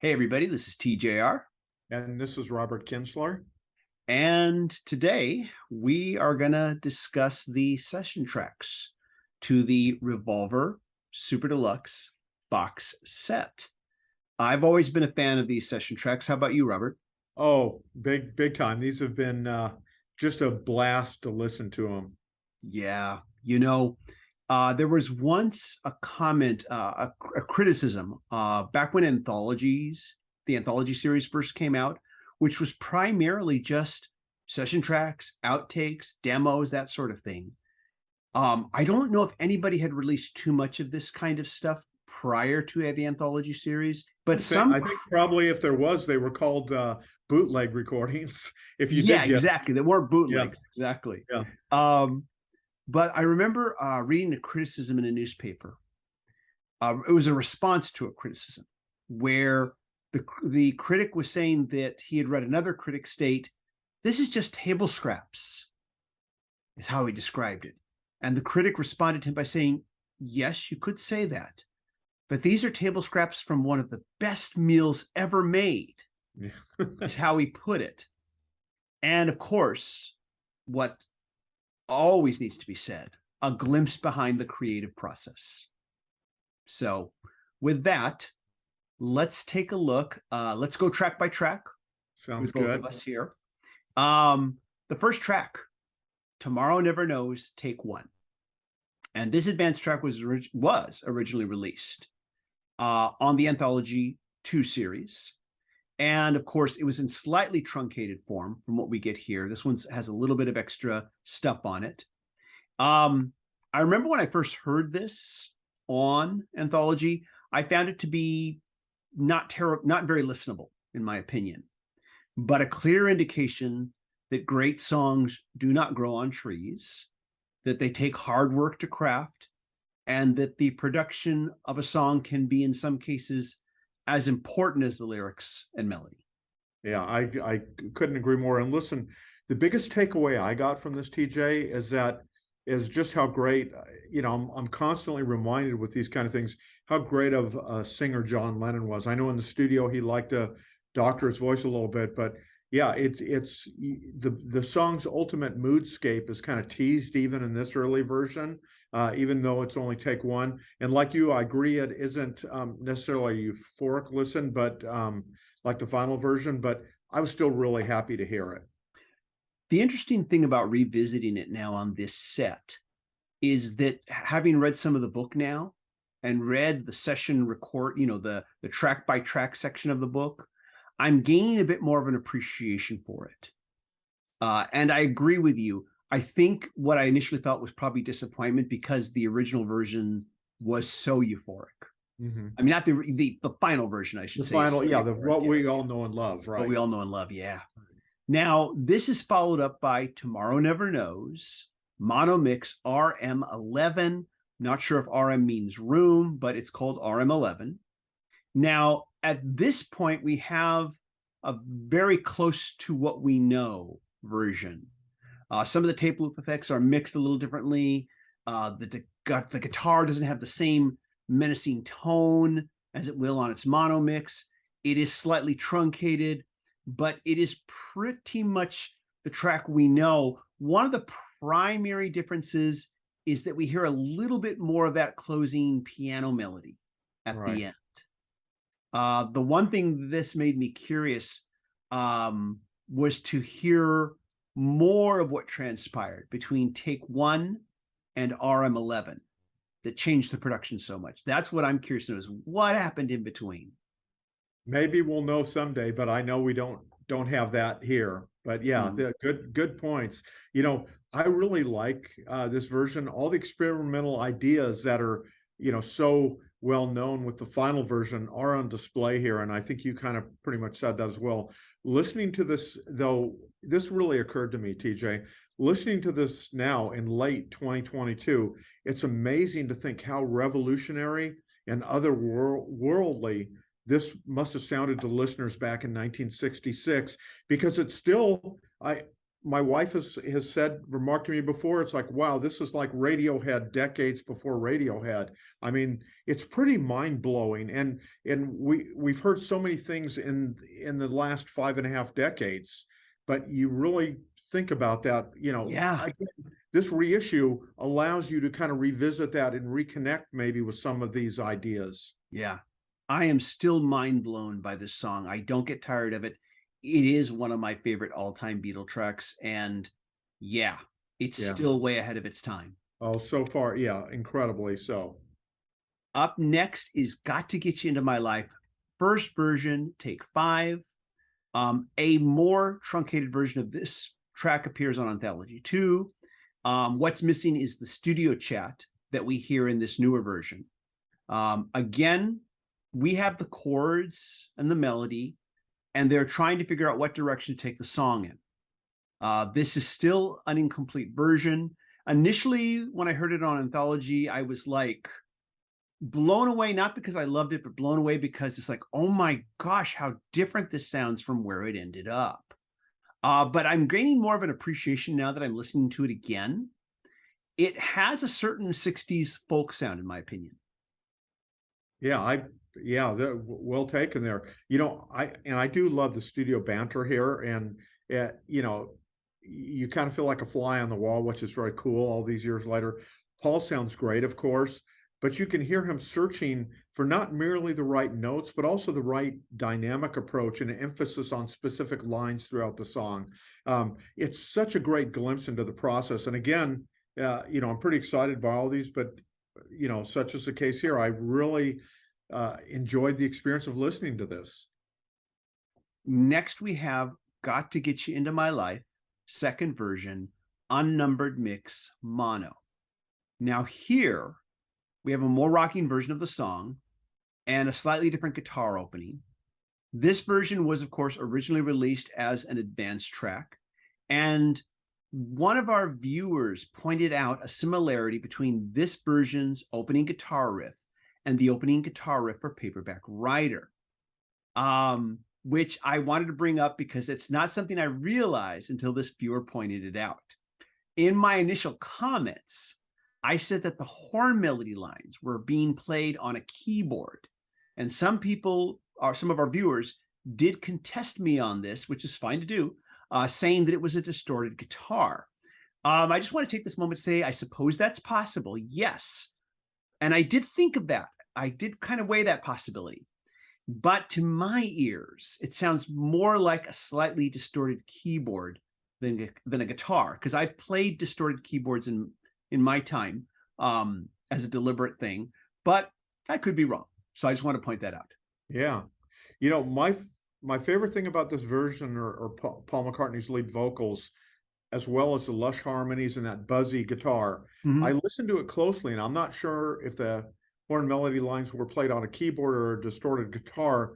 Hey, everybody, this is TJR. And this is Robert Kinsler. And today we are going to discuss the session tracks to the Revolver Super Deluxe box set. I've always been a fan of these session tracks. How about you, Robert? Oh, big time. These have been just a blast to listen to them. Yeah, there was once a comment, a criticism back when the anthology series first came out, which was primarily just session tracks, outtakes, demos, that sort of thing. I don't know if anybody had released too much of this kind of stuff prior to the anthology series, but I think probably if there was, they were called bootleg recordings. If you yeah, did get, exactly. They weren't yeah, bootlegs, exactly. yeah. Um, but I remember reading a criticism in a newspaper. It was a response to a criticism where the critic was saying that he had read another critic state, "This is just table scraps," is how he described it. And the critic responded to him by saying, "Yes, you could say that, but these are table scraps from one of the best meals ever made," Yeah. is how he put it. And of course, what always needs to be said, a glimpse behind the creative process. So, with that, let's take a look. Let's go track by track Sounds with both good. of us here. The first track, Tomorrow Never Knows, take one. And this advanced track was originally released on the Anthology 2 series. And of course, it was in slightly truncated form from what we get here. This one has a little bit of extra stuff on it. I remember when I first heard this on Anthology, I found it to be not very listenable, in my opinion, but a clear indication that great songs do not grow on trees, that they take hard work to craft, and that the production of a song can be, in some cases, as important as the lyrics and melody. Yeah, I couldn't agree more. And listen, the biggest takeaway I got from this, TJ, is just how great, I'm constantly reminded with these kind of things how great of a singer John Lennon was. I know in the studio he liked to doctor his voice a little bit, but yeah, it's the song's ultimate moodscape is kind of teased even in this early version, even though it's only take one. And like you, I agree it isn't necessarily a euphoric listen, but like the final version. But I was still really happy to hear it. The interesting thing about revisiting it now on this set is that having read some of the book now and read the session record, the track by track section of the book, I'm gaining a bit more of an appreciation for it. And I agree with you. I think what I initially felt was probably disappointment because the original version was so euphoric. Mm-hmm. I mean, not the final version, I should The say, is final, so yeah, euphoric. what Yeah, we all know and love, what right? we all know and love. Yeah. Now, this is followed up by Tomorrow Never Knows, Mono Mix RM11. Not sure if RM means room, but it's called RM11. Now, at this point, we have a very close to what we know version. Some of the tape loop effects are mixed a little differently. The guitar doesn't have the same menacing tone as it will on its mono mix. It is slightly truncated, but it is pretty much the track we know. One of the primary differences is that we hear a little bit more of that closing piano melody at Right. the end. The one thing this made me curious was to hear more of what transpired between take one and RM11 that changed the production so much. That's what I'm curious to know is what happened in between. Maybe we'll know someday, but I know we don't have that here. But yeah, Mm. the good points. I really like this version. All the experimental ideas that are so well known with the final version are on display here, and I think you kind of pretty much said that as well. Listening to this, though, this really occurred to me, TJ. Listening to this now in late 2022, it's amazing to think how revolutionary and otherworldly this must have sounded to listeners back in 1966 because it's still my wife has said, remarked to me before, it's like, wow, this is like Radiohead decades before Radiohead. I mean, it's pretty mind blowing, and we've heard so many things in the last 5.5 decades, but you really think about that, Yeah. again, this reissue allows you to kind of revisit that and reconnect maybe with some of these ideas. Yeah. I am still mind blown by this song. I don't get tired of it. It is one of my favorite all-time Beatle tracks. And yeah, it's Yeah. still way ahead of its time. Oh, so far, yeah, incredibly so. Up next is Got to Get You Into My Life. First version, take 5. A more truncated version of this track appears on Anthology 2. What's missing is the studio chat that we hear in this newer version. Again, we have the chords and the melody, and they're trying to figure out what direction to take the song in. This is still an incomplete version. Initially, when I heard it on Anthology, I was like blown away, not because I loved it, but blown away because it's like, oh my gosh, how different this sounds from where it ended up. But I'm gaining more of an appreciation now that I'm listening to it again. It has a certain 60s folk sound, in my opinion. Yeah, well taken there. I do love the studio banter here, and you kind of feel like a fly on the wall, which is very cool. All these years later, Paul sounds great, of course, but you can hear him searching for not merely the right notes, but also the right dynamic approach and emphasis on specific lines throughout the song. It's such a great glimpse into the process, and again, I'm pretty excited by all these, but such is the case here. I really enjoyed the experience of listening to this. Next, we have Got to Get You Into My Life, second version, unnumbered mix, mono. Now, here we have a more rocking version of the song and a slightly different guitar opening. This version was, of course, originally released as an advanced track. And one of our viewers pointed out a similarity between this version's opening guitar riff and the opening guitar riff for Paperback Writer, which I wanted to bring up because it's not something I realized until this viewer pointed it out. In my initial comments, I said that the horn melody lines were being played on a keyboard. And some of our viewers did contest me on this, which is fine to do, saying that it was a distorted guitar. I just want to take this moment to say, I suppose that's possible. Yes. And I did think of that. I did kind of weigh that possibility. But to my ears, it sounds more like a slightly distorted keyboard than a guitar, because I've played distorted keyboards in my time as a deliberate thing, but I could be wrong. So I just want to point that out. Yeah. My favorite thing about this version are Paul McCartney's lead vocals, as well as the lush harmonies and that buzzy guitar. Mm-hmm. I listened to it closely, and I'm not sure if the horn melody lines were played on a keyboard or a distorted guitar,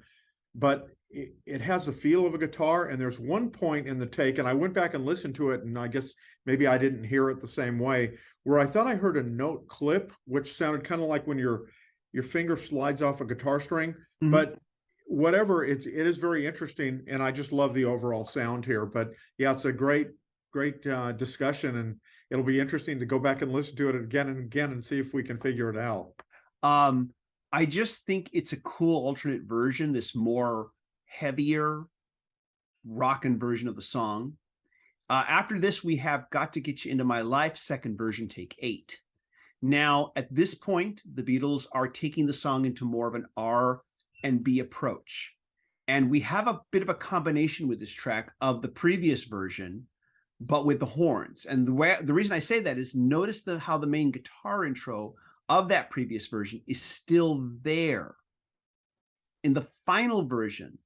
but it has the feel of a guitar. And there's one point in the take, and I went back and listened to it, and I guess maybe I didn't hear it the same way, where I thought I heard a note clip, which sounded kind of like when your finger slides off a guitar string. Mm-hmm. But whatever, it is very interesting, and I just love the overall sound here. But yeah, it's a great discussion, and it'll be interesting to go back and listen to it again and again and see if we can figure it out. I just think it's a cool alternate version, this more heavier rockin' version of the song. After this, we have Got to Get You Into My Life, second version, take 8. Now, at this point, the Beatles are taking the song into more of an R&B approach. And we have a bit of a combination with this track of the previous version, but with the horns. And the reason I say that is notice how the main guitar intro of that previous version is still there. In the final version,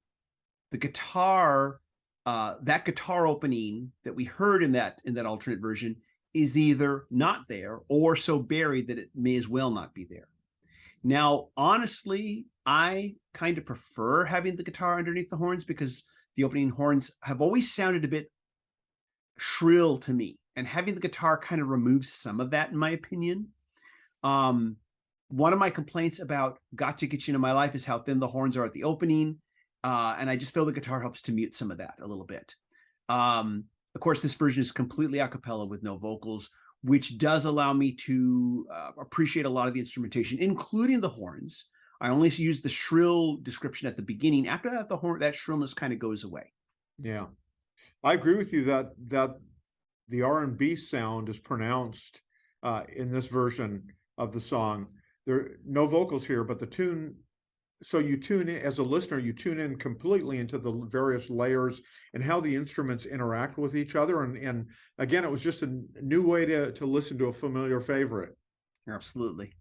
the guitar, that guitar opening that we heard in that alternate version is either not there or so buried that it may as well not be there. Now, honestly, I kind of prefer having the guitar underneath the horns because the opening horns have always sounded a bit shrill to me, and having the guitar kind of removes some of that, in my opinion. One of my complaints about Got to Get You Into My Life is how thin the horns are at the opening, and I just feel the guitar helps to mute some of that a little bit. Of course, this version is completely a cappella with no vocals, which does allow me to appreciate a lot of the instrumentation, including the horns. I only use the shrill description at the beginning. After that, that shrillness kind of goes away. Yeah, I agree with you that the R&B sound is pronounced in this version of the song. There are no vocals here, but the tune. So you tune in as a listener, you tune in completely into the various layers and how the instruments interact with each other. And again, it was just a new way to listen to a familiar favorite. Absolutely.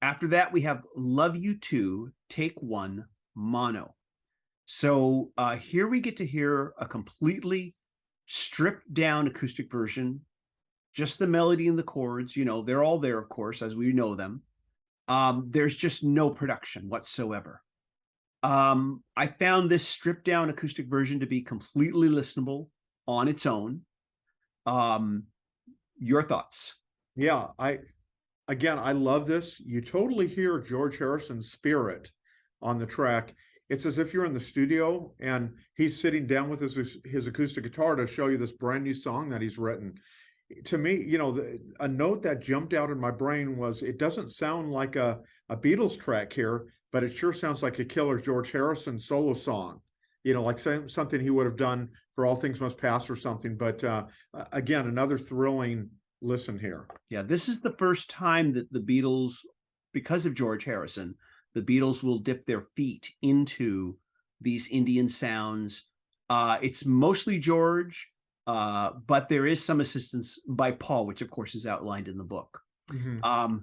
After that, we have Love You Too, Take One, Mono. So here we get to hear a completely stripped down acoustic version, just the melody and the chords. They're all there, of course, as we know them. There's just no production whatsoever. I found this stripped down acoustic version to be completely listenable on its own. Your thoughts? Yeah, I love this. You totally hear George Harrison's spirit on the track. It's as if you're in the studio and he's sitting down with his acoustic guitar to show you this brand new song that he's written. To me, a note that jumped out in my brain was it doesn't sound like a Beatles track here, but it sure sounds like a killer George Harrison solo song. Like something he would have done for All Things Must Pass or something. But again, another thrilling listen here. Yeah, this is the first time that the Beatles, because of George Harrison, the Beatles will dip their feet into these Indian sounds. It's mostly George, but there is some assistance by Paul, which of course is outlined in the book. Mm-hmm.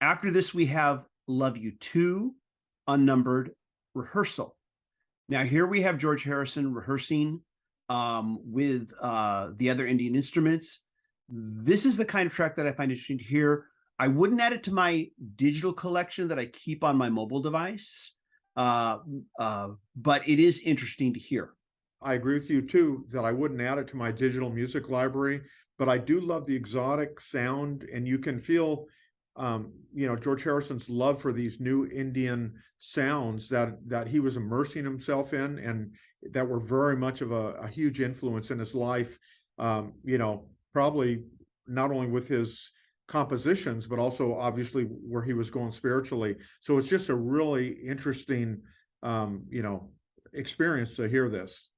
After this, we have Love You Too, Unnumbered, Rehearsal. Now here we have George Harrison rehearsing with the other Indian instruments. This is the kind of track that I find interesting to hear. I wouldn't add it to my digital collection that I keep on my mobile device, but it is interesting to hear. I agree with you too that I wouldn't add it to my digital music library, but I do love the exotic sound, and you can feel, George Harrison's love for these new Indian sounds that he was immersing himself in, and that were very much of a huge influence in his life. Probably not only with his compositions, but also obviously where he was going spiritually. So it's just a really interesting, experience to hear this.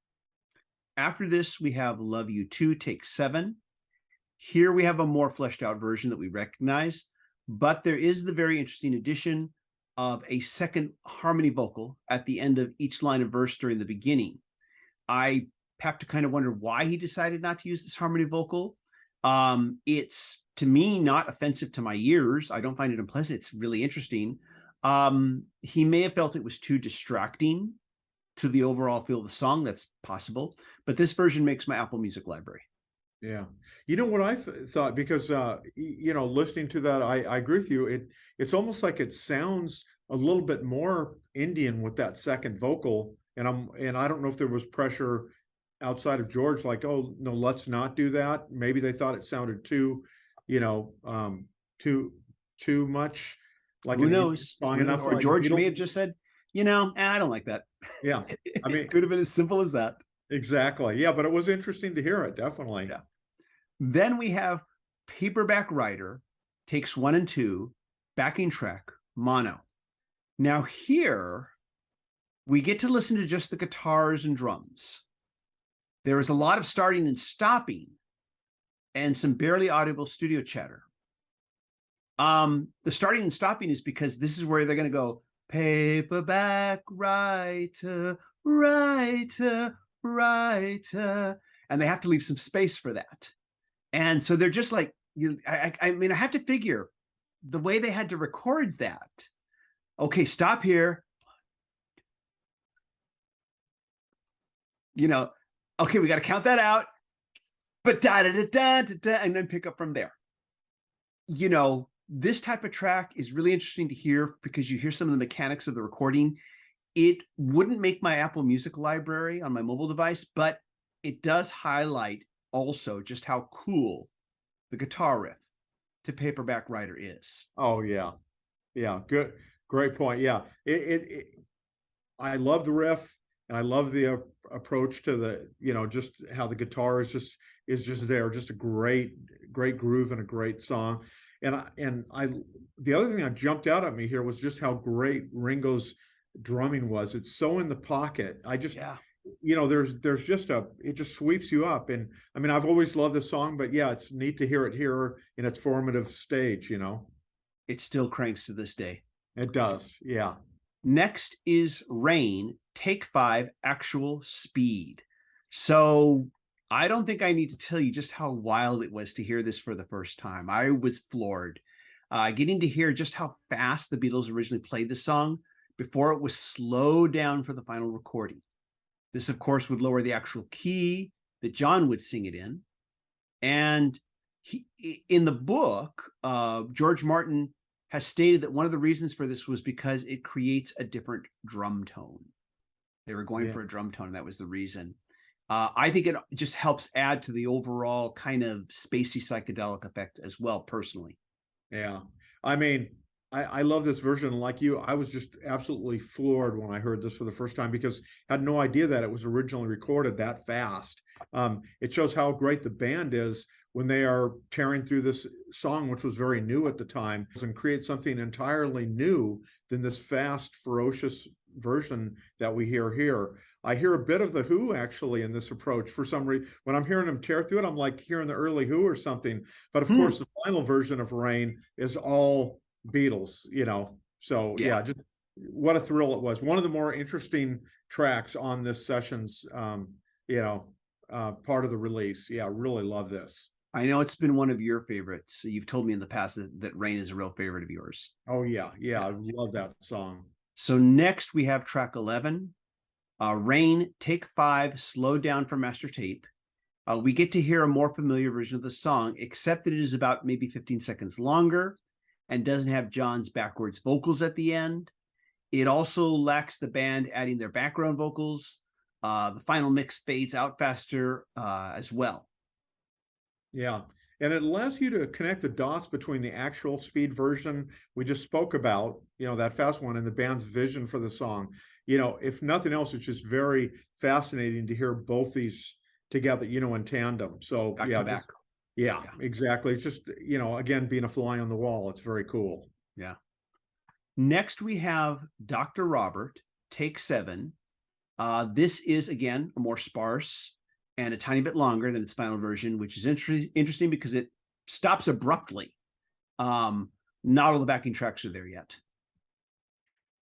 After this, we have Love You Too, Take 7. Here we have a more fleshed out version that we recognize, but there is the very interesting addition of a second harmony vocal at the end of each line of verse during the beginning. I have to kind of wonder why he decided not to use this harmony vocal. It's, to me, not offensive to my ears. I don't find it unpleasant. It's really interesting. He may have felt it was too distracting to the overall feel of the song. That's possible, but this version makes my Apple Music library. Yeah. You know what I thought, because, listening to that, I agree with you. It's almost like it sounds a little bit more Indian with that second vocal. And I don't know if there was pressure outside of George, like, oh no, let's not do that. Maybe they thought it sounded too much like who knows song enough. Or George may have just said, I don't like that. Yeah. I mean, it could have been as simple as that. Exactly. Yeah, but it was interesting to hear it, definitely. Yeah. Then we have Paperback Writer, takes 1 and 2, backing track, mono. Now here we get to listen to just the guitars and drums. There is a lot of starting and stopping and some barely audible studio chatter. The starting and stopping is because this is where they're going to go, paperback writer, writer, writer, and they have to leave some space for that. And so they're just like, I mean, I have to figure the way they had to record that. Okay, stop here. Okay, we got to count that out, but da da da da da da, and then pick up from there. This type of track is really interesting to hear because you hear some of the mechanics of the recording. It wouldn't make my Apple Music library on my mobile device, but it does highlight also just how cool the guitar riff to Paperback Writer is. Oh yeah. Yeah. Good. Great point. Yeah. I love the riff. and I love the approach to the, just how the guitar is just there, just a great groove and a great song. And I the other thing that jumped out at me here was just how great Ringo's drumming was. It's so in the pocket. I just, Yeah, there's just it just sweeps you up. And I mean, I've always loved this song, but yeah, it's neat to hear it here in its formative stage. it still cranks to this day. It does. Yeah. Next is Rain, Take Five, Actual Speed. So I don't think I need to tell you just how wild it was to hear this for the first time. I was floored. Getting to hear just how fast the Beatles originally played the song before it was slowed down for the final recording. This, of course, would lower the actual key that John would sing it in. And in the book, George Martin has stated that one of the reasons for this was because it creates a different drum tone. They were going for a drum tone, and that was the reason. I think it just helps add to the overall kind of spacey psychedelic effect as well, personally. Yeah. I mean, I love this version. Like you, I was just absolutely floored when I heard this for the first time because I had no idea that it was originally recorded that fast. It shows how great the band is when they are tearing through this song, which was very new at the time, and create something entirely new than this fast, ferocious version that we hear here. I hear a bit of the Who actually in this approach for some reason. When I'm hearing them tear through it, I'm like hearing the early Who or something. But of course, the final version of Rain is all Beatles. So yeah, just what a thrill it was. One of the more interesting tracks on this session's, part of the release. Yeah, really love this. I know it's been one of your favorites. You've told me in the past that Rain is a real favorite of yours. Oh yeah, I love that song. So next we have track 11, Rain, Take Five, slowed down for master tape. We get to hear a more familiar version of the song, except that it is about maybe 15 seconds longer and doesn't have John's backwards vocals at the end. It also lacks the band adding their background vocals. The final mix fades out faster as well. Yeah. And it allows you to connect the dots between the actual speed version we just spoke about, that fast one, and the band's vision for the song. If nothing else, it's just very fascinating to hear both these together, in tandem. So back to back. Yeah, exactly. It's just, again, being a fly on the wall. It's very cool. Yeah. Next, we have Dr. Robert, Take 7. This is, again, a more sparse and a tiny bit longer than its final version, which is interesting because it stops abruptly. Not all the backing tracks are there yet.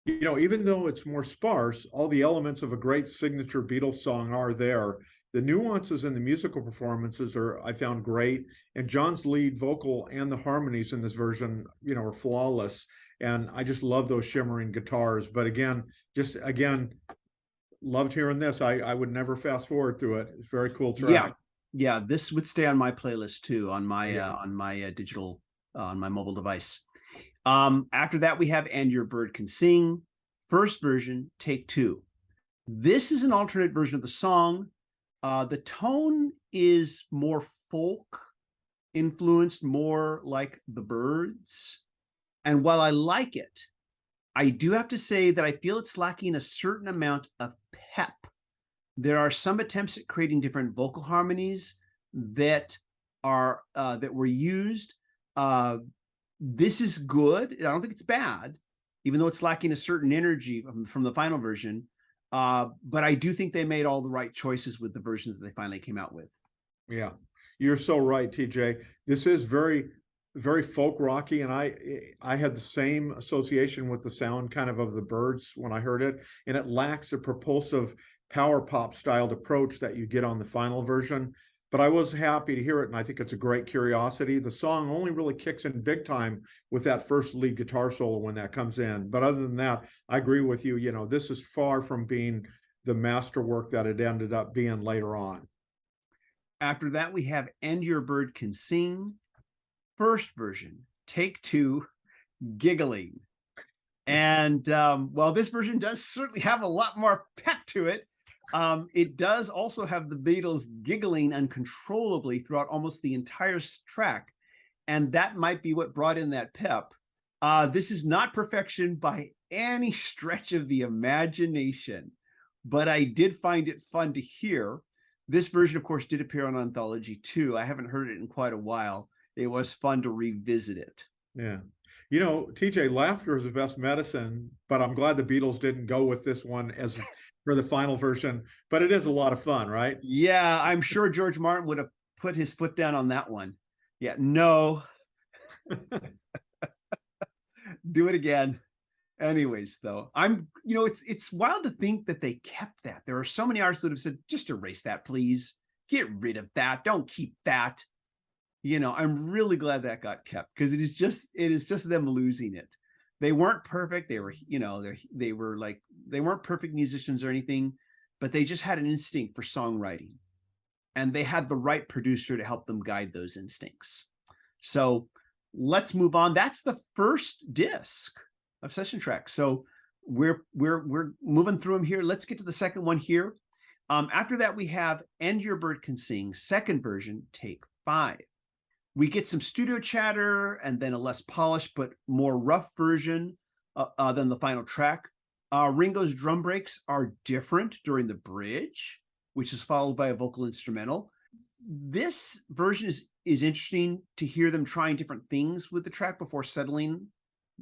Even though it's more sparse, all the elements of a great signature Beatles song are there. The nuances in the musical performances I found great. And John's lead vocal and the harmonies in this version, are flawless. And I just love those shimmering guitars. But again, loved hearing this. I would never fast forward through it. It's a very cool track. Yeah. This would stay on my playlist too, on my digital, on my mobile device. After that, we have And Your Bird Can Sing. First version, take 2. This is an alternate version of the song. The tone is more folk influenced, more like the Byrds. And while I like it, I do have to say that I feel it's lacking a certain amount of pep. There are some attempts at creating different vocal harmonies that were used. This is good. I don't think it's bad, even though it's lacking a certain energy from the final version. But I do think they made all the right choices with the versions that they finally came out with. Yeah, you're so right, TJ. This is very, very folk rocky, and I had the same association with the sound kind of the Byrds when I heard it, and it lacks a propulsive power pop styled approach that you get on the final version. But I was happy to hear it, and I think it's a great curiosity. The song only really kicks in big time with that first lead guitar solo when that comes in. But other than that, I agree with you. This is far from being the masterwork that it ended up being later on. After that, we have And Your Bird Can Sing. First version, take 2, giggling. And while this version does certainly have a lot more pep to it, it does also have the Beatles giggling uncontrollably throughout almost the entire track. And that might be what brought in that pep. This is not perfection by any stretch of the imagination, but I did find it fun to hear. This version, of course, did appear on Anthology 2. I haven't heard it in quite a while. It was fun to revisit it. Yeah. You know, TJ, laughter is the best medicine, but I'm glad the Beatles didn't go with this one as for the final version, but it is a lot of fun, right? Yeah, I'm sure George Martin would have put his foot down on that one. Yeah, no, do it again. Anyways, though, it's wild to think that they kept that. There are so many artists that have said, just erase that, please. Get rid of that. Don't keep that. I'm really glad that got kept because it is just them losing it. They weren't perfect. They were, they weren't perfect musicians or anything, but they just had an instinct for songwriting, and they had the right producer to help them guide those instincts. So let's move on. That's the first disc of session tracks. So we're moving through them here. Let's get to the second one here. After that, we have "And Your Bird Can Sing," second version, take 5. We get some studio chatter and then a less polished but more rough version than the final track. Ringo's drum breaks are different during the bridge, which is followed by a vocal instrumental. This version is interesting to hear them trying different things with the track before settling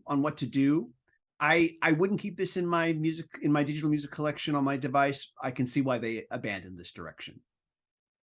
on what to do. I wouldn't keep this in my digital music collection on my device. I can see why they abandoned this direction.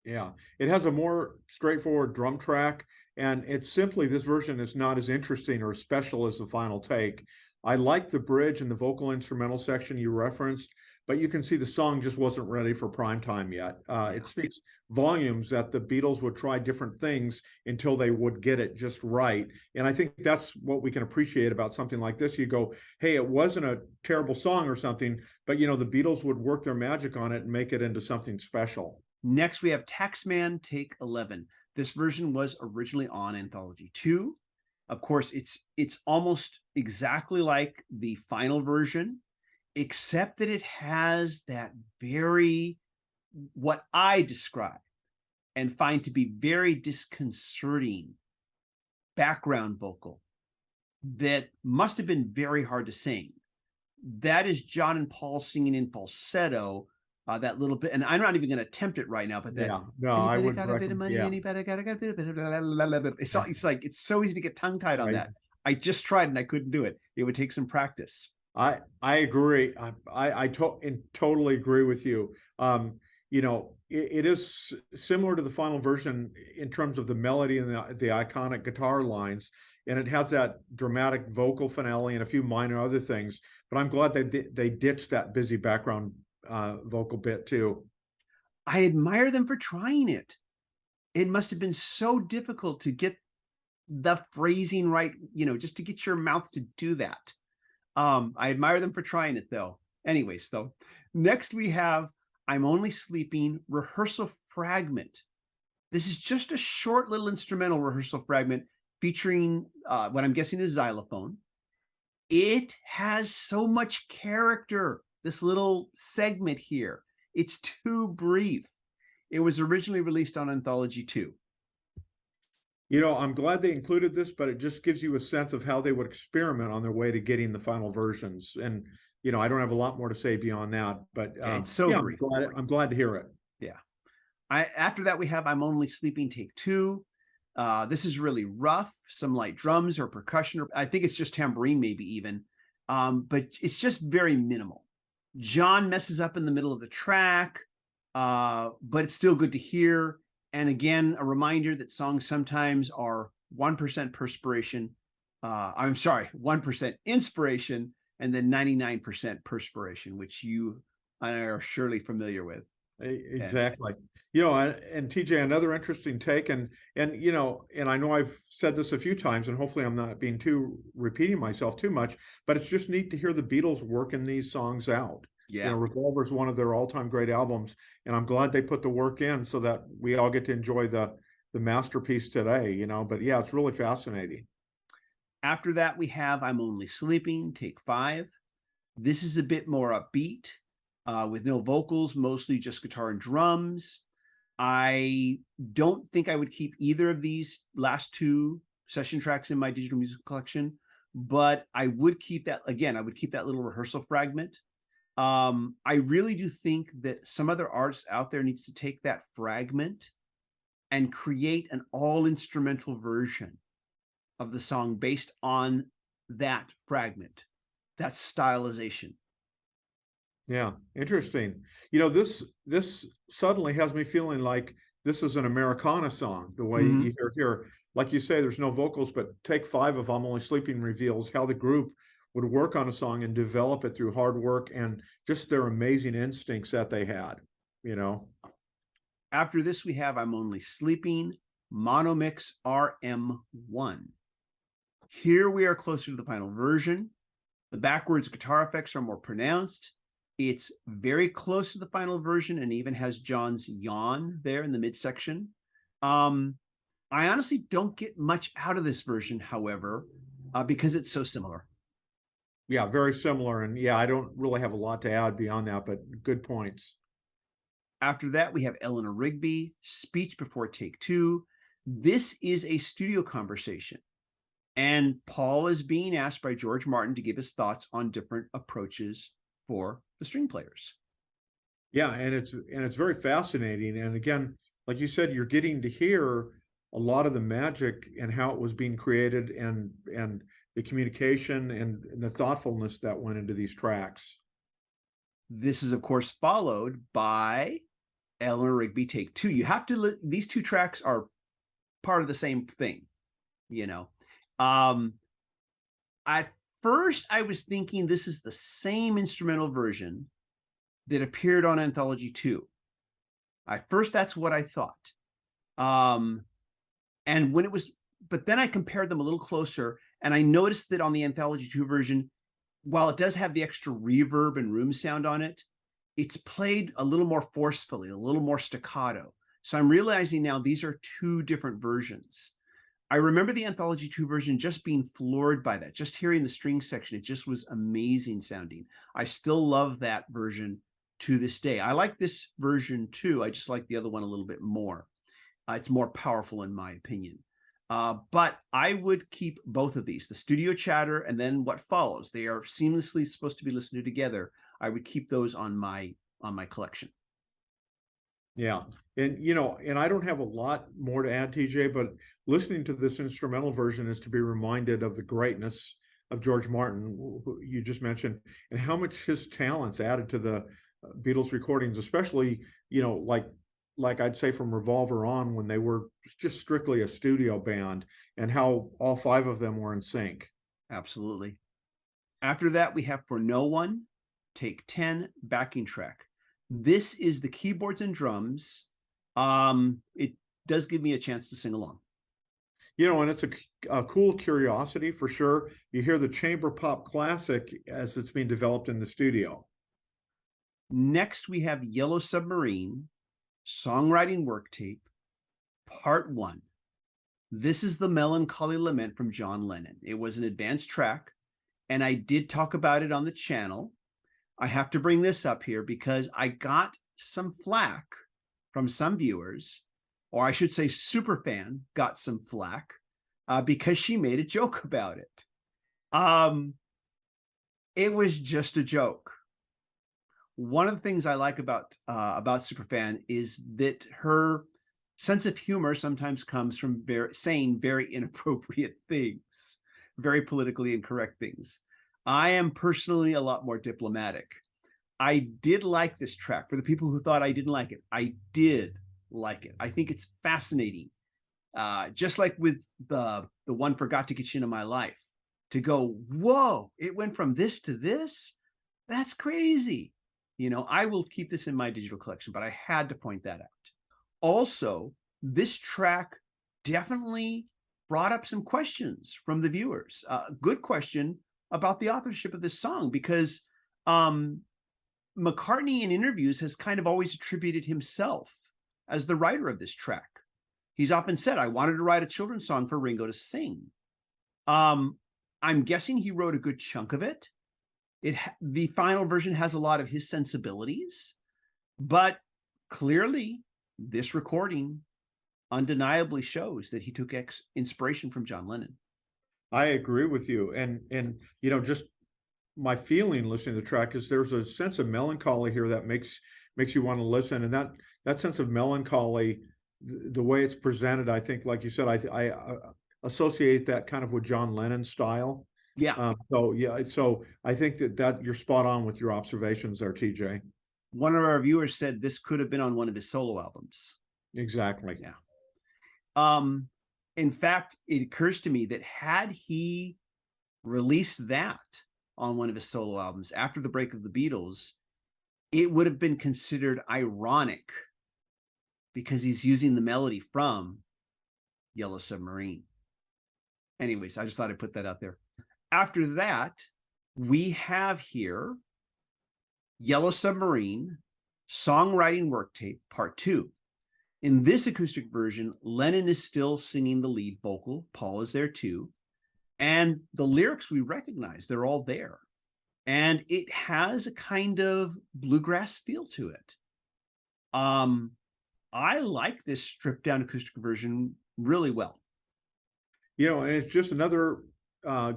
Yeah, it has a more straightforward drum track, and it's simply this version is not as interesting or special as the final take. I like the bridge and the vocal instrumental section you referenced, but you can see the song just wasn't ready for prime time yet. It speaks volumes that the Beatles would try different things until they would get it just right. And I think that's what we can appreciate about something like this. You go, hey, it wasn't a terrible song or something, but the Beatles would work their magic on it and make it into something special. Next, we have "Taxman," take 11. This version was originally on Anthology 2. Of course, it's almost exactly like the final version, except that it has that very, what I describe and find to be very disconcerting background vocal that must have been very hard to sing. That is John and Paul singing in falsetto, that little bit, and I'm not even going to attempt it right now, but that no, I anybody would got a bit of money, anybody got a bit of it's like it's so easy to get tongue tied on right. that. I just tried and I couldn't do it. It would take some practice. I agree. I totally agree with you. It is similar to the final version in terms of the melody and the iconic guitar lines, and it has that dramatic vocal finale and a few minor other things. But I'm glad they ditched that busy background vocal bit too. I admire them for trying it. It must have been so difficult to get the phrasing right, just to get your mouth to do that. I admire them for trying it, though. Anyways, though, next we have "I'm Only Sleeping," rehearsal fragment. This is just a short little instrumental rehearsal fragment featuring what I'm guessing is xylophone. It has so much character, this little segment here. It's too brief. It was originally released on Anthology 2. I'm glad they included this, but it just gives you a sense of how they would experiment on their way to getting the final versions. And, I don't have a lot more to say beyond that, but it's so brief. I'm glad to hear it. Yeah. After that, we have "I'm Only Sleeping," take 2. This is really rough, some light drums or percussion, or I think it's just tambourine, maybe even. But it's just very minimal. John messes up in the middle of the track, but it's still good to hear. And again, a reminder that songs sometimes are 1% perspiration. 1% inspiration, and then 99% perspiration, which you are surely familiar with. Exactly. And TJ, another interesting take, and I know I've said this a few times, and hopefully I'm not being repeating myself too much, but it's just neat to hear the Beatles working these songs out. Yeah. Revolver is one of their all-time great albums, and I'm glad they put the work in so that we all get to enjoy the masterpiece today, but yeah, it's really fascinating. After that, we have "I'm Only Sleeping," take 5. This is a bit more upbeat, with no vocals, mostly just guitar and drums. I don't think I would keep either of these last 2 session tracks in my digital music collection, but I would keep that, again, I would keep that little rehearsal fragment. I really do think that some other artists out there needs to take that fragment and create an all instrumental version of the song based on that fragment, that stylization. Yeah, interesting. This suddenly has me feeling like this is an Americana song, the way Mm-hmm. you hear here. Like you say, there's no vocals, but take five of I'm Only Sleeping reveals how the group would work on a song and develop it through hard work and just their amazing instincts that they had, you know. After this, we have I'm Only Sleeping, Monomix RM1. Here we are closer to the final version. The backwards guitar effects are more pronounced. It's very close to the final version and even has John's yawn there in the midsection. Um, I honestly don't get much out of this version, however, because it's so similar. Yeah, very similar. And yeah, I don't really have a lot to add beyond that, but good points. After that, we have Eleanor Rigby, Speech Before Take Two. This is a studio conversation. And Paul is being asked by George Martin to give his thoughts on different approaches for the string players. Yeah, and it's very fascinating. And again, like you said, you're getting to hear a lot of the magic and how it was being created and the communication and the thoughtfulness that went into these tracks. This is, of course, followed by Eleanor Rigby Take Two. You have to, these two tracks are part of the same thing, you know. At first, I was thinking this is the same instrumental version that appeared on Anthology 2. At first, that's what I thought. And when it was, but then I compared them a little closer, and I noticed that on the Anthology 2 version, while it does have the extra reverb and room sound on it, it's played a little more forcefully, a little more staccato. So I'm realizing now these are two different versions. I remember the Anthology 2 version just being floored by that, just hearing the string section. It just was amazing sounding. I still love that version to this day. I like this version too. I just like the other one a little bit more. It's more powerful in my opinion. But I would keep both of these, the studio chatter and then what follows. They are seamlessly supposed to be listened to together. I would keep those on my collection. Yeah. And I don't have a lot more to add, TJ, but listening to this instrumental version is to be reminded of the greatness of George Martin, who you just mentioned, and how much his talents added to the Beatles recordings, especially, like I'd say from Revolver on when they were just strictly a studio band and how all five of them were in sync. Absolutely. After that, we have For No One, Take 10, backing track. This is the keyboards and drums. It does give me a chance to sing along. And it's a cool curiosity for sure. You hear the chamber pop classic as it's being developed in the studio. Next, we have Yellow Submarine, songwriting work tape, part 1. This is the melancholy lament from John Lennon. It was an advanced track, and I did talk about it on the channel. I have to bring this up here because I got some flack from some viewers, or I should say Superfan got some flack because she made a joke about it. It was just a joke. One of the things I like about Superfan is that her sense of humor sometimes comes from saying very inappropriate things, very politically incorrect things. I am personally a lot more diplomatic. I did like this track. For the people who thought I didn't like it, I did like it. I think it's fascinating. Just like with the one Forgot to Get You Into My Life, to go, whoa, it went from this to this. That's crazy. I will keep this in my digital collection, but I had to point that out. Also, this track definitely brought up some questions from the viewers. Good question about the authorship of this song, because McCartney in interviews has kind of always attributed himself as the writer of this track. He's often said, I wanted to write a children's song for Ringo to sing. I'm guessing he wrote a good chunk of it. The final version has a lot of his sensibilities, but clearly this recording undeniably shows that he took inspiration from John Lennon. I agree with you. And just my feeling listening to the track is there's a sense of melancholy here that makes you want to listen, and that sense of melancholy, the way it's presented, I think, like you said, I associate that kind of with John Lennon's style. Yeah. So yeah, so I think that you're spot on with your observations there, TJ. One of our viewers said this could have been on one of his solo albums. Exactly. Yeah. In fact, it occurs to me that had he released that on one of his solo albums after the break of the Beatles, it would have been considered ironic because he's using the melody from Yellow Submarine. Anyways, I just thought I'd put that out there. After that, we have here Yellow Submarine, Songwriting Work Tape, Part 2. In this acoustic version, Lennon is still singing the lead vocal. Paul is there too. And the lyrics we recognize, they're all there. And it has a kind of bluegrass feel to it. I like this stripped down acoustic version really well. And it's just another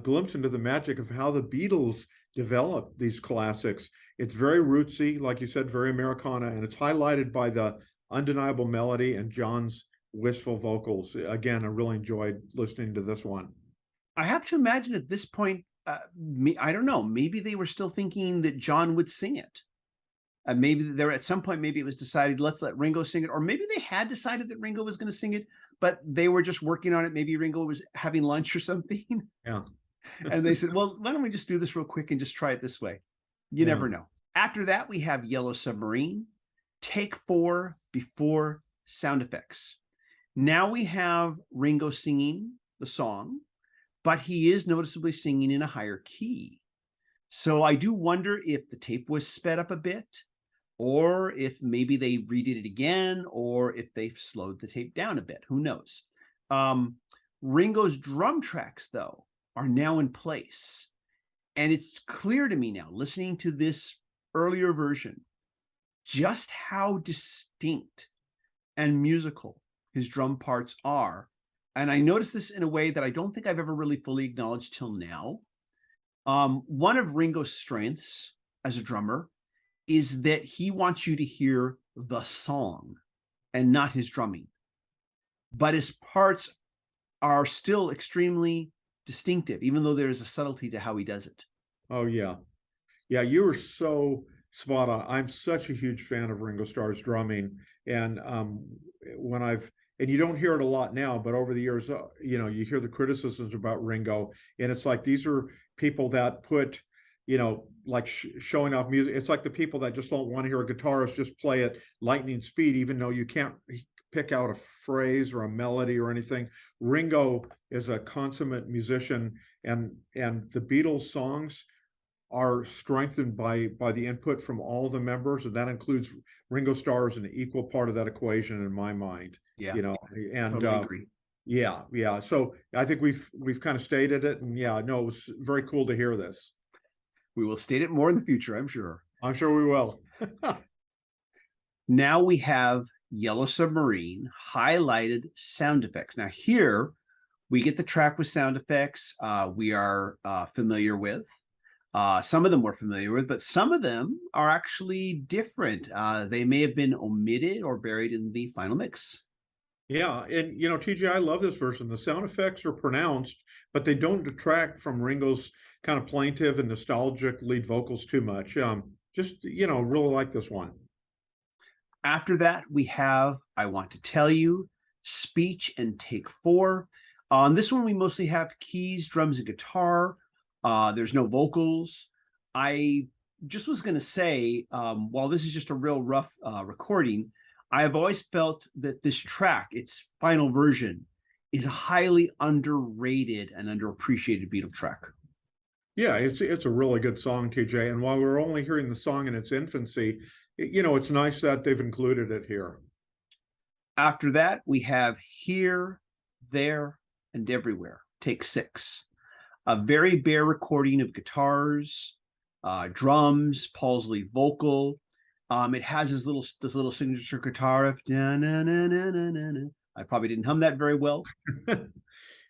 glimpse into the magic of how the Beatles developed these classics. It's very rootsy, like you said, very Americana, and it's highlighted by the undeniable melody and John's wistful vocals. Again, I really enjoyed listening to this one. I have to imagine at this point, I don't know, maybe they were still thinking that John would sing it. Maybe there at some point, maybe it was decided, let's let Ringo sing it. Or maybe they had decided that Ringo was going to sing it, but they were just working on it. Maybe Ringo was having lunch or something. Yeah. And they said, well, why don't we just do this real quick and just try it this way? You never know. After that, we have Yellow Submarine, take 4 before sound effects. Now we have Ringo singing the song, but he is noticeably singing in a higher key. So I do wonder if the tape was sped up a bit, or if maybe they redid it again, or if they slowed the tape down a bit. Who knows? Ringo's drum tracks, though, are now in place. And it's clear to me now, listening to this earlier version, just how distinct and musical his drum parts are. And I noticed this in a way that I don't think I've ever really fully acknowledged till now. One of Ringo's strengths as a drummer is that he wants you to hear the song and not his drumming. But his parts are still extremely distinctive, even though there's a subtlety to how he does it. Oh, yeah. Yeah, you were so spot on. I'm such a huge fan of Ringo Starr's drumming. And and you don't hear it a lot now, but over the years, you hear the criticisms about Ringo, and it's like these are people that put, like showing off music. It's like the people that just don't want to hear a guitarist just play at lightning speed, even though you can't pick out a phrase or a melody or anything. Ringo is a consummate musician, and the Beatles songs are strengthened by the input from all the members, and that includes Ringo Starr as an equal part of that equation in my mind. Yeah, and totally agree. Yeah. So I think we've kind of stated it, and it was very cool to hear this. We will state it more in the future, I'm sure. I'm sure we will. Now we have Yellow Submarine, highlighted sound effects. Now here we get the track with sound effects we are familiar with. Some of them we're familiar with, but some of them are actually different. They may have been omitted or buried in the final mix. Yeah, and TJ, I love this version. The sound effects are pronounced, but they don't detract from Ringo's kind of plaintive and nostalgic lead vocals too much. Really like this one. After that, we have I Want to Tell You, Speech, and Take 4. On this one, we mostly have keys, drums, and guitar. There's no vocals. I just was going to say, while this is just a real rough recording, I have always felt that this track, its final version, is a highly underrated and underappreciated Beatle track. Yeah, it's a really good song, TJ. And while we're only hearing the song in its infancy, it's nice that they've included it here. After that, we have Here, There, and Everywhere, take 6. A very bare recording of guitars, drums, Paul's lead vocal. It has this little signature guitar of na na na na na na. I probably didn't hum that very well.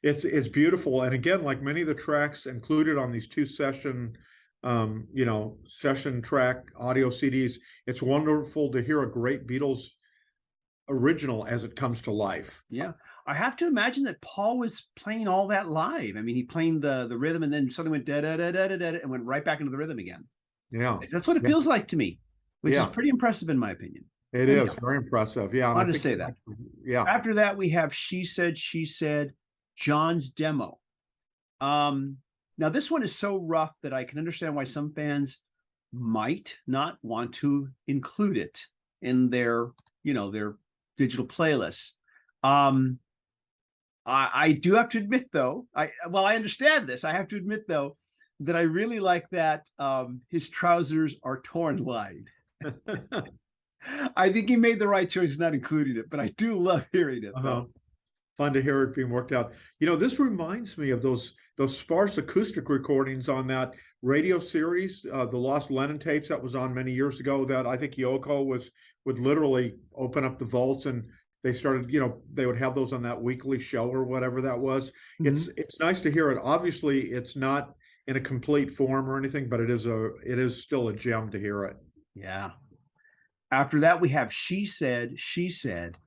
It's beautiful, and again, like many of the tracks included on these 2 session session track audio CDs. It's wonderful to hear a great Beatles original as it comes to life. Yeah. I have to imagine that Paul was playing all that live. I mean, he playing the rhythm and then suddenly went da da da da da da and went right back into the rhythm again. Yeah. That's what it Yeah. feels like to me, which is Yeah. pretty impressive in my opinion. It Anyhow, is very impressive. Yeah. I And I wanted to think, say that. yeah. After that, we have She Said, John's Demo. Now this one is so rough that I can understand why some fans might not want to include it in their digital playlists. Um, I do have to admit though, I understand this. I have to admit though that I really like that his trousers are torn line. I think he made the right choice not including it, but I do love hearing it though. Fun to hear it being worked out. This reminds me of those sparse acoustic recordings on that radio series, the Lost Lennon tapes that was on many years ago. That I think Yoko would literally open up the vaults, and they started. They would have those on that weekly show or whatever that was. Mhm. It's nice to hear it. Obviously, it's not in a complete form or anything, but it is still a gem to hear it. Yeah. After that, we have She Said,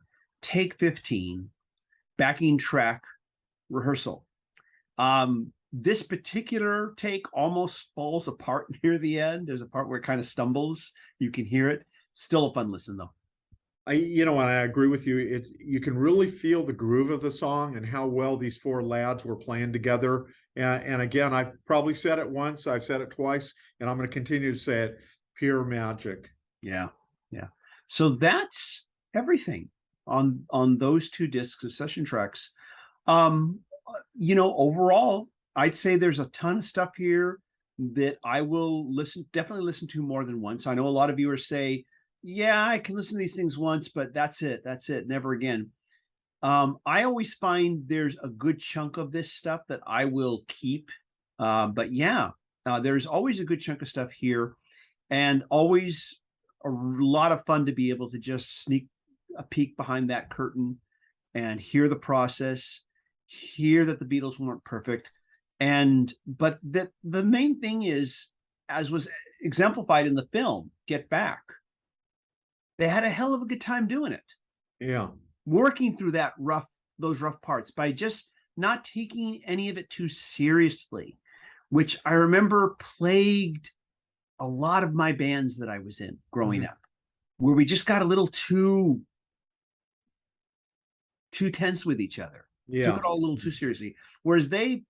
Take 15, backing track rehearsal. This particular take almost falls apart near the end. There's a part where it kind of stumbles. You can hear it. Still a fun listen though. And I agree with you. You can really feel the groove of the song and how well these four lads were playing together. And again, I've probably said it once, I've said it twice, and I'm going to continue to say it. Pure magic. Yeah, yeah. So that's everything on those two discs of session tracks. Overall, I'd say there's a ton of stuff here that I will definitely listen to more than once. I know a lot of viewers say, yeah, I can listen to these things once, but that's it, never again. I always find there's a good chunk of this stuff that I will keep. But yeah, there's always a good chunk of stuff here, and always a lot of fun to be able to just sneak a peek behind that curtain and hear the process, hear that the Beatles weren't perfect. But that the main thing is, as was exemplified in the film Get Back, they had a hell of a good time doing it. Yeah. Working through those rough parts by just not taking any of it too seriously, which I remember plagued a lot of my bands that I was in growing up, where we just got a little too tense with each other. Yeah. Took it all a little too seriously. Whereas they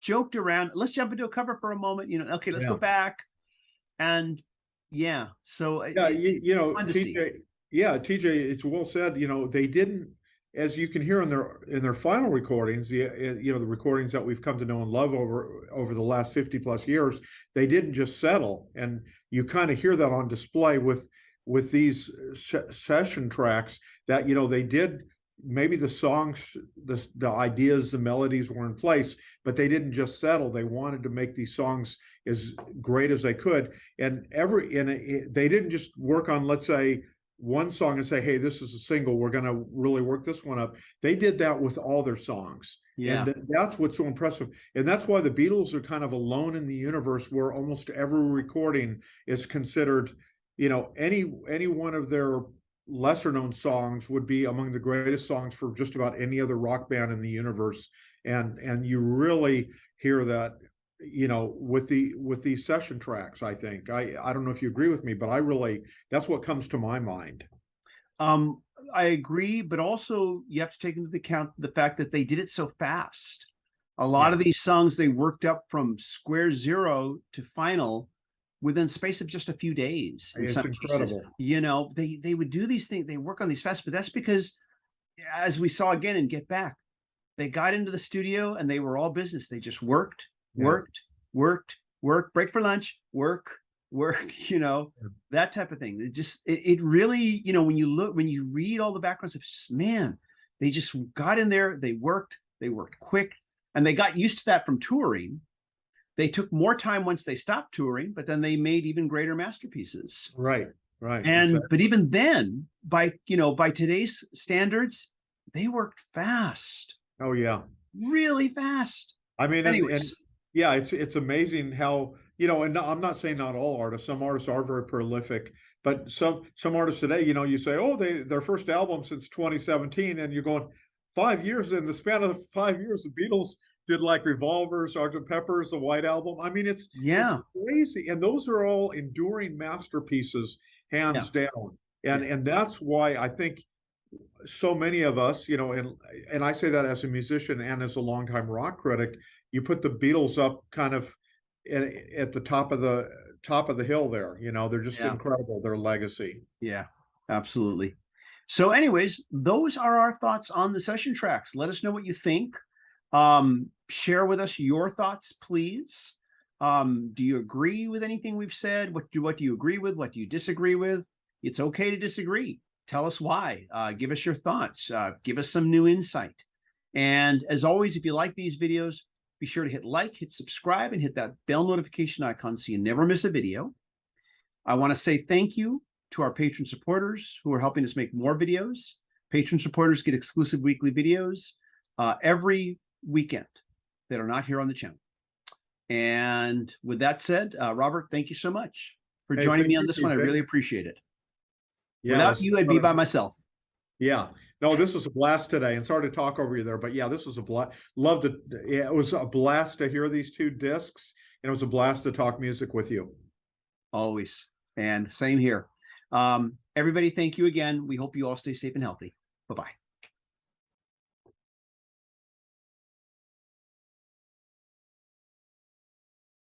joked around, let's jump into a cover for a moment, okay, let's go back. And yeah, so yeah, fun to see. TJ, it's well said. They didn't, as you can hear in their final recordings, the recordings that we've come to know and love over the last 50 plus years, they didn't just settle, and you kind of hear that on display with these session tracks that they did. Maybe the songs, the ideas, the melodies were in place, but they didn't just settle. They wanted to make these songs as great as they could, and they didn't just work on, let's say, one song and say, hey, this is a single, we're going to really work this one up. They did that with all their songs. Yeah. And that's what's so impressive. And that's why the Beatles are kind of alone in the universe, where almost every recording is considered, any one of their lesser known songs would be among the greatest songs for just about any other rock band in the universe. And you really hear that, with these session tracks. I think I don't know if you agree with me, but that's what comes to my mind. I agree, but also you have to take into account the fact that they did it so fast. A lot of these songs they worked up from square zero to final within space of just a few days. In some incredible cases, they would do these things, they work on these fast, but that's because, as we saw again in Get Back, they got into the studio and they were all business. They just worked, break for lunch, work, that type of thing. It really, when you read all the backgrounds, it's just, man, they just got in there, they worked quick, and they got used to that from touring. They took more time once they stopped touring, but then they made even greater masterpieces. Right. But even then, by today's standards, they worked fast. Oh yeah, really fast. I mean, Anyways. yeah, it's amazing how you know, and I'm not saying not all artists. Some artists are very prolific, but some artists today, you know, you say, oh, their first album since 2017, and you're going 5 years. In the span of 5 years, the Beatles did like Revolver, Sergeant Pepper's, the White Album. I mean, it's Yeah. crazy, and those are all enduring masterpieces, Yeah. hands down. And Yeah. and that's why I think so many of us, you know, and I say that as a musician and as a longtime rock critic, you put the Beatles up kind of at the top of the hill there. You know, they're just Yeah. incredible, their legacy. Yeah. Absolutely. So, anyways, those are our thoughts on the session tracks. Let us know what you think. Share with us your thoughts, please. Do you agree with anything we've said? What do you agree with? What do you disagree with? It's okay to disagree. Tell us why. Give us your thoughts. Give us some new insight. And as always, if you like these videos, be sure to hit like, hit subscribe, and hit that bell notification icon so you never miss a video. I want to say thank you to our patron supporters who are helping us make more videos. Patron supporters get exclusive weekly videos every weekend that are not here on the channel. And with that said, Robert, thank you so much for Hey, joining thank me on you, this one. I TJ. really appreciate it. Yeah, Without this you, I'd be by myself. yeah. No, this was a blast today, and sorry to talk over you there, but yeah, this was a blast. Loved it. Yeah, it was a blast to hear these two discs, and it was a blast to talk music with you. Always. And same here. Everybody, thank you again. We hope you all stay safe and healthy. Bye-bye.